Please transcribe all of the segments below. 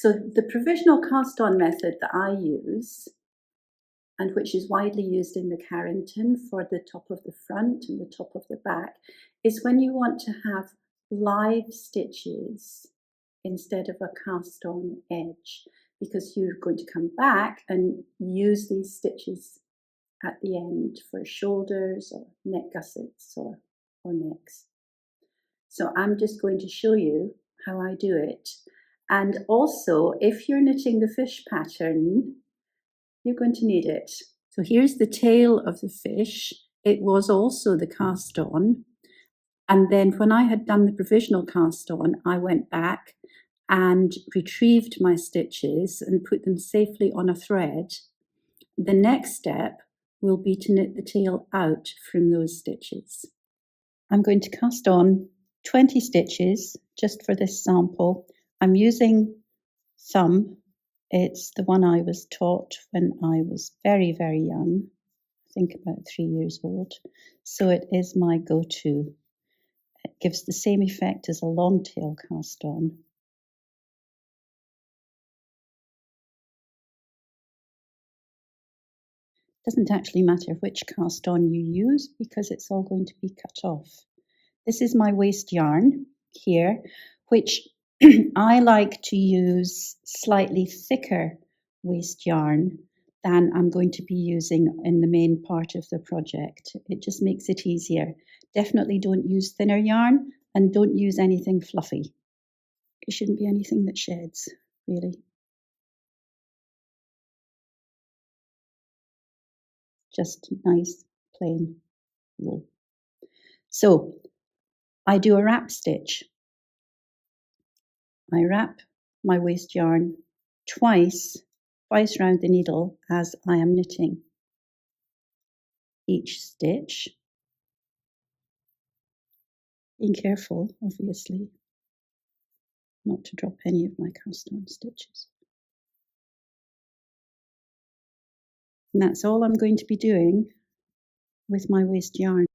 So the provisional cast-on method that I use, and which is widely used in the Carrington for the top of the front and the top of the back, is when you want to have live stitches instead of a cast-on edge, because you're going to come back and use these stitches at the end for shoulders or neck gussets or necks. So I'm just going to show you how I do it. And also, if you're knitting the fish pattern, you're going to need it. So here's the tail of the fish. It was also the cast on. And then when I had done the provisional cast on, I went back and retrieved my stitches and put them safely on a thread. The next step will be to knit the tail out from those stitches. I'm going to cast on 20 stitches just for this sample. I'm using thumb. It's the one I was taught when I was very, very young, I think about 3 years old. So it is my go-to. It gives the same effect as a long tail cast on. Doesn't actually matter which cast on you use because it's all going to be cut off. This is my waste yarn here, which I like to use slightly thicker waste yarn than I'm going to be using in the main part of the project. It just makes it easier. Definitely don't use thinner yarn and don't use anything fluffy. It shouldn't be anything that sheds, really. Just nice, plain wool. So I do a wrap stitch. I wrap my waste yarn twice round the needle as I am knitting each stitch. Being careful, obviously, not to drop any of my cast on stitches. And that's all I'm going to be doing with my waste yarn.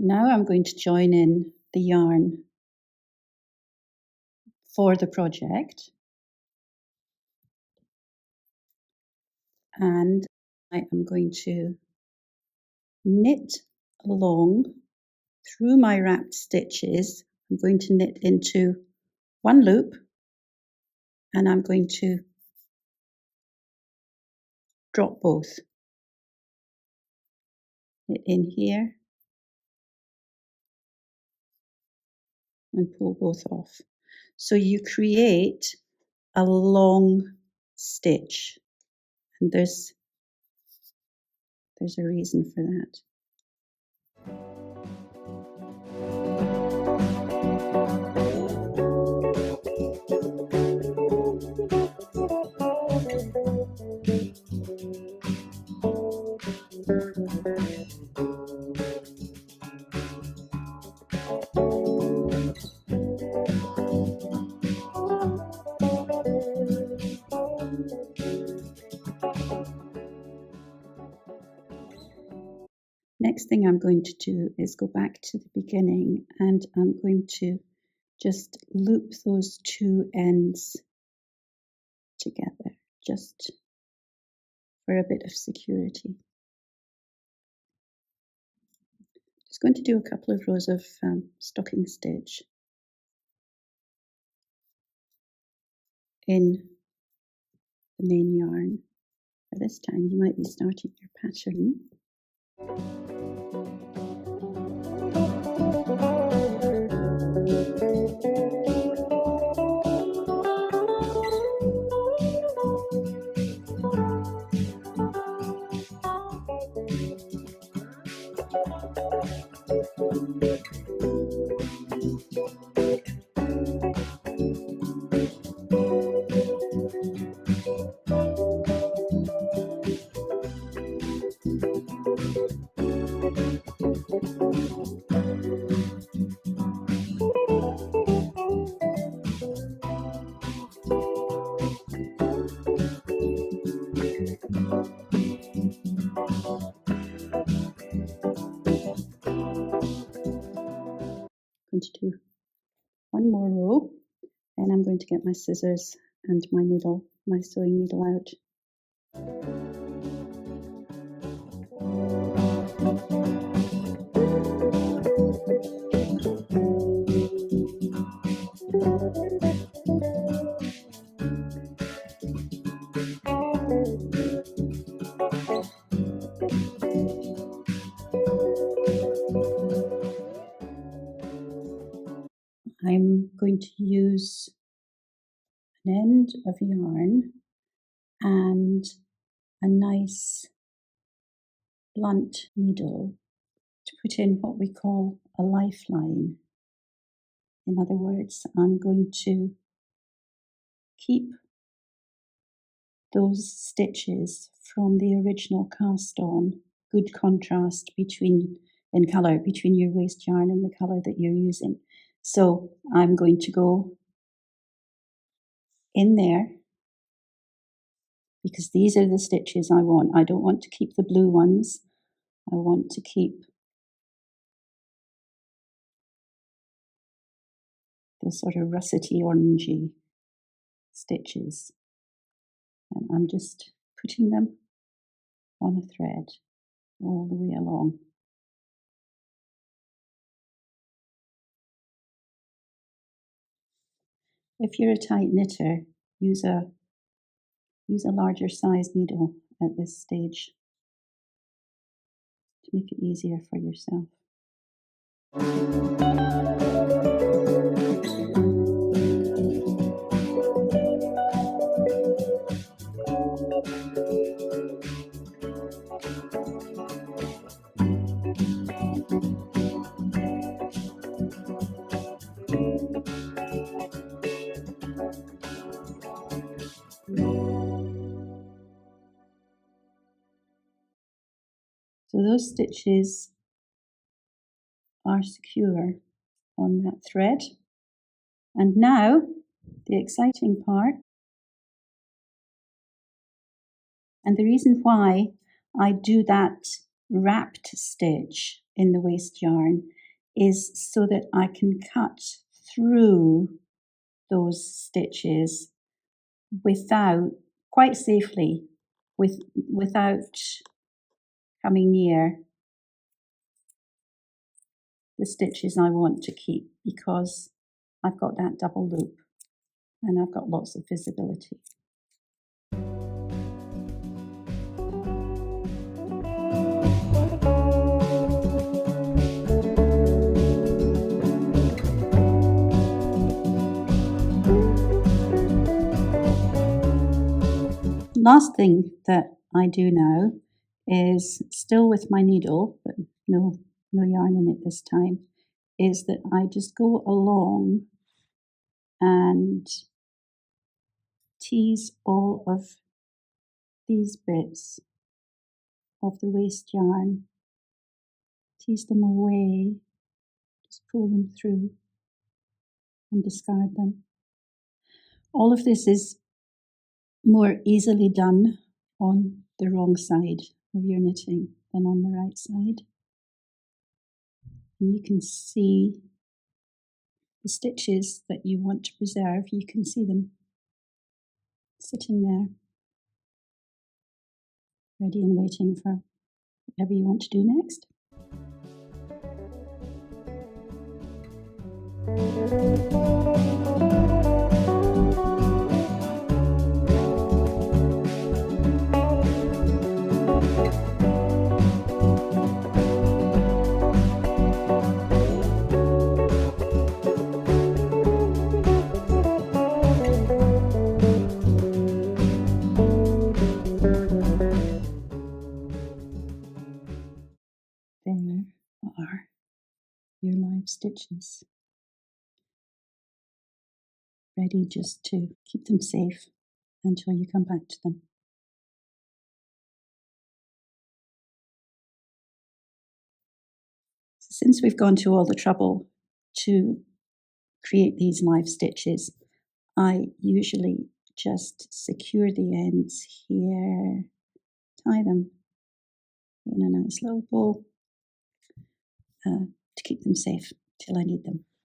Now I'm going to join in the yarn for the project, and I am going to knit along through my wrapped stitches. I'm going to knit into one loop and I'm going to drop both. Knit in here and pull both off. So you create a long stitch, and there's a reason for that. Next thing I'm going to do is go back to the beginning, and I'm going to just loop those two ends together, just for a bit of security. Just going to do a couple of rows of stocking stitch in the main yarn. By this time you might be starting your pattern. going to do one more row, and I'm going to get my scissors and my needle, my sewing needle out. I'm going to use an end of yarn and a nice blunt needle to put in what we call a lifeline. In other words, I'm going to keep those stitches from the original cast on, good contrast in colour between your waste yarn and the colour that you're using. So I'm going to go in there because these are the stitches I want. I don't want to keep the blue ones. I want to keep the sort of russety orangey stitches. And I'm just putting them on a thread all the way along. If you're a tight knitter, use a larger size needle at this stage to make it easier for yourself. So those stitches are secure on that thread. And now, the exciting part, and the reason why I do that wrapped stitch in the waste yarn is so that I can cut through those stitches quite safely, without coming near the stitches I want to keep, because I've got that double loop and I've got lots of visibility. Last thing that I do now is, still with my needle, but no yarn in it this time, is that I just go along and tease all of these bits of the waste yarn, tease them away, just pull them through and discard them. All of this is more easily done on the wrong side of your knitting than on the right side. And you can see the stitches that you want to preserve, you can see them sitting there, ready and waiting for whatever you want to do next. There are your live stitches, ready just to keep them safe until you come back to them. So since we've gone to all the trouble to create these live stitches, I usually just secure the ends here, tie them in a nice little bow to keep them safe till I need them.